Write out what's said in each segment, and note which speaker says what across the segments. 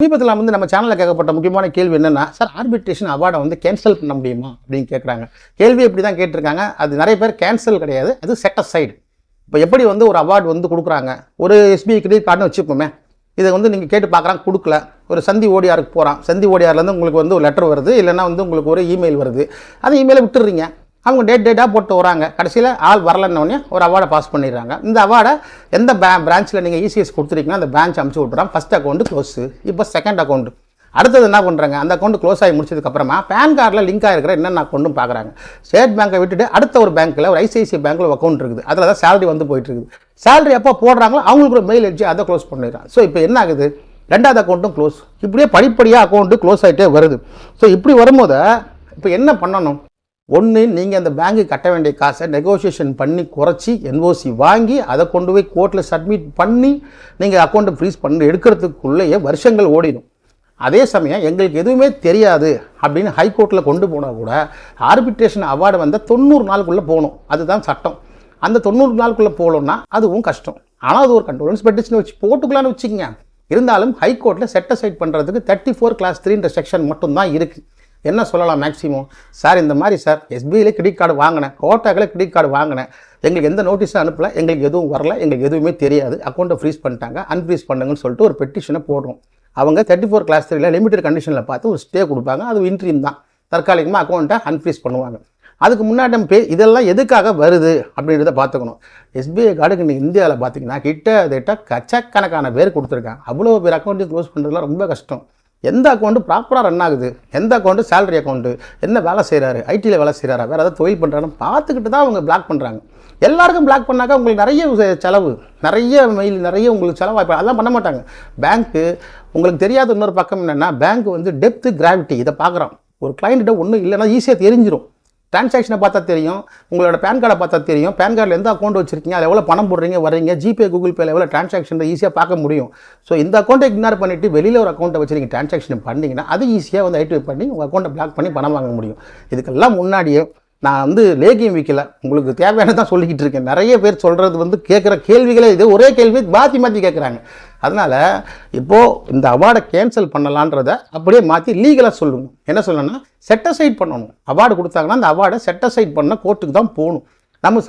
Speaker 1: சமீபத்தில் வந்து நம்ம சேனலில் கேட்கப்பட்ட முக்கியமான கேள்வி என்னென்னா, சார் ஆர்பிட்ரேஷன் அவார்டை வந்து கேன்சல் பண்ண முடியுமா அப்படின்னு கேட்குறாங்க. கேள்வி எப்படி தான் கேட்டிருக்காங்க. அது நிறைய பேர் கேன்சல் கிடையாது, அது செட் அசைடு. இப்போ எப்படி வந்து ஒரு அவார்டு வந்து கொடுக்குறாங்க, ஒரு எஸ்பிஐ கிரெடிட் கார்டுன்னு வச்சுப்போமே, இதை வந்து நீங்கள் கேட்டு பார்க்குறாங்க, கொடுக்கல. ஒரு சந்தி ஓடிஆருக்கு போகிறான், சந்தி ஓடிஆர்லேருந்து உங்களுக்கு வந்து ஒரு லெட்டர் வருது, இல்லைன்னா வந்து உங்களுக்கு ஒரு இமெயில் வருது. அந்த இமெயிலை விட்டுடுறீங்க, அவங்க டேட்டாக போட்டு வராங்க. கடைசியில் ஆள் வரலன்னொடனே ஒரு அவார்டை பாஸ் பண்ணிடுறாங்க. இந்த அவார்டை எந்த பிரான்ச்சில் நீங்கள் இசிஎஸ் கொடுத்துருக்கீங்கன்னா அந்த பிரான்ச் அமுச்சு விட்டுறாங்க. First account close. இப்போ செகண்ட் அக்கௌண்ட். அடுத்தது என்ன பண்ணுறாங்க, அந்த அக்கௌண்ட் க்ளோஸ் ஆகி முடிச்சதுக்கப்புறமா பேன் கார்டில் லிங்க் ஆகிருக்கிற என்னென்ன அக்கௌண்ட்டும் பார்க்குறாங்க. ஸ்டேட் பேங்கை விட்டுட்டு அடுத்த ஒரு பேங்க்கில் ஒரு ஐசிஐசிஐ பேங்க்கில் ஒரு அக்கௌண்ட் இருக்குது, அதில் தான் சேலரி வந்து போயிட்டு இருக்குது. சேலரி எப்போ போடுறாங்களோ அவங்களுக்கு ஒரு மெயில் அடிச்சு அதை க்ளோஸ் பண்ணிடுறாங்க. ஸோ இப்போ என்ன ஆகுது, ரெண்டாவது அக்கௌண்ட்டும் க்ளோஸ். இப்படியே படிப்படியாக அக்கௌண்ட்டு க்ளோஸ் ஆகிட்டே வருது. ஸோ இப்படி வரும்போது இப்போ என்ன பண்ணணும், ஒன்று நீங்கள் அந்த பேங்க்கு கட்ட வேண்டிய காசை நெகோசியேஷன் பண்ணி குறைச்சி என்ஓசி வாங்கி அதை கொண்டு போய் கோர்ட்டில் சப்மிட் பண்ணி நீங்கள் அக்கௌண்ட்டை ஃப்ரீஸ் பண்ணி எடுக்கிறதுக்குள்ளேயே வருஷங்கள் ஓடிடும். அதே சமயம் எங்களுக்கு எதுவுமே தெரியாது அப்படின்னு ஹைகோர்ட்டில் கொண்டு போனால் கூட ஆர்பிட்ரேஷன் அவார்டு வந்து 90 நாளுக்குள்ளே போகணும். அதுதான் சட்டம். அந்த 90 நாளுக்குள்ளே போகணுன்னா அதுவும் கஷ்டம். ஆனால் அது ஒரு கண்ட்ரோலன்ஸ் பெட்டிஷன் வச்சு போட்டுக்கலான்னு வச்சுக்கோங்க. இருந்தாலும் ஹைகோர்ட்டில் செட் அசைட் பண்ணுறதுக்கு 34(3) செக்ஷன் மட்டும்தான் இருக்குது. என்ன சொல்லலாம் மேக்ஸிமம், சார் இந்த மாதிரி சார் எஸ்பிஐயில் கிரெடிட் கார்டு வாங்கினேன், கோட்டாக்கில் கிரெடிட் கார்டு வாங்கினேன், எங்களுக்கு எந்த நோட்டீஸும் அனுப்பலை, எங்களுக்கு எதுவும் வரல, எங்களுக்கு எதுவுமே தெரியாது, அக்கௌண்ட்டை ஃப்ரீஸ் பண்ணிட்டாங்க, அன்ஃப்ரீஸ் பண்ணுங்கன்னு சொல்லிட்டு ஒரு பெட்டிஷனை போடுறோம். அவங்க 34(3) லிமிடெட் கண்டிஷனில் பார்த்து ஒரு ஸ்டே கொடுப்பாங்க. அது இன்ட்ரீம் தான், தற்காலிகமாக அக்கௌண்ட்டை அன்ஃப்ரீஸ் பண்ணுவாங்க. அதுக்கு முன்னாடி நம்ம இதெல்லாம் எதுக்காக வருது அப்படின்றத பார்த்துக்கணும். எஸ்பிஐ கார்டுக்கு நீங்கள் இந்தியாவில் பார்த்தீங்கன்னா கிட்டத்தட்ட கச்சக்கணக்கான பேர் கொடுத்துருக்காங்க. அவ்வளோ பேர் அக்கௌண்ட்டையும் க்ளோஸ் பண்ணுறதுலாம் ரொம்ப கஷ்டம். எந்த அக்கௌண்ட்டு ப்ராப்பராக ரன் ஆகுது, எந்த அக்கௌண்ட்டு சேலரி அக்கௌண்ட்டு, என்ன வேலை செய்கிறாரு, ஐடியில் வேலை செய்கிறாரா, வேறு ஏதாவது தொழில் பண்ணுறாருன்னு பார்த்துக்கிட்டு தான் அவங்க பிளாக் பண்ணுறாங்க. எல்லாருக்கும் பிளாக் பண்ணாக்கா உங்களுக்கு நிறைய செலவு, நிறைய மெயில், நிறைய உங்களுக்கு செலவாக அதெல்லாம் பண்ண மாட்டாங்க. பேங்க்கு உங்களுக்கு தெரியாத இன்னொரு பக்கம் என்னென்னா, பேங்க் வந்து டெப்த்து கிராவிட்டி இதை பார்க்குறோம். ஒரு கிளைண்ட்டிட்ட ஒன்றும் இல்லைன்னா ஈஸியாக தெரிஞ்சிடும். டிரான்சாக்ஷனை பார்த்தா தெரியும், உங்களோட பேன் கார்டை பார்த்தா தெரியும், பேன் கார்டில் எந்த அக்கௌண்ட் வச்சிருக்கீங்க, அதில் எவ்வளோ பணம் போடுறீங்க வர்றீங்க, ஜிபே கூகுள் பேல எவ்வளோ டிரான்சாக்ஷன் ஈஸியாக பார்க்க முடியும். ஸோ இந்த அக்கௌண்ட்டை இக்னோர் பண்ணிவிட்டு வெளியில் ஒரு அக்கௌண்ட்டை வச்சு நீங்கள் டிரான்சாக்ஷன் பண்ணிங்கன்னா அது ஈஸியாக வந்து ஐடிஐ பண்ணி உங்கள் அக்கௌண்ட்டை பிளாக் பண்ணி பணம் வாங்க முடியும். இதுக்கெல்லாம் முன்னாடியே நான் வந்து லேகியம் விற்கல, உங்களுக்கு தேவையானதான் சொல்லிக்கிட்டு இருக்கேன். நிறைய பேர் சொல்கிறது வந்து கேட்குற கேள்விகளே இது ஒரே கேள்வி மாற்றி கேட்குறாங்க. அதனால் இப்போது இந்த அவார்டை கேன்சல் பண்ணலான்றதை அப்படியே மாற்றி லீகலாக சொல்லணும். என்ன சொல்லணும்னா, செட்டசைட் பண்ணணும். அவார்டு கொடுத்தாங்கன்னா அந்த அவார்டை செட்டசைட் பண்ண கோர்ட்டுக்கு தான் போகணும். நம்ம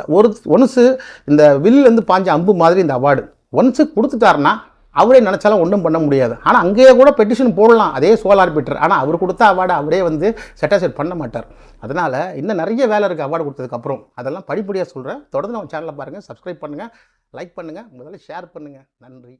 Speaker 1: ஒன்ஸு இந்த வில்லேருந்து பாஞ்ச அம்பு மாதிரி இந்த அவார்டு ஒன்ஸு கொடுத்துட்டாருன்னா அவரே நினச்சாலும் ஒன்றும் பண்ண முடியாது. ஆனால் அங்கேயே கூட பெட்டிஷன் போடலாம், அதே சோல் ஆர்பிட்டர். ஆனால் அவர் கொடுத்த அவார்டை அவரே வந்து செட்டசைட் பண்ண மாட்டார். அதனால் இன்னும் நிறைய வேலை இருக்குது அவார்டு கொடுத்ததுக்கப்புறம். அதெல்லாம் படிப்படியாக சொல்கிறேன். தொடர்ந்து நம்ம சேனலில் பாருங்கள், சப்ஸ்கிரைப் பண்ணுங்கள், லைக் பண்ணுங்கள், முதல்ல ஷேர் பண்ணுங்கள். நன்றி.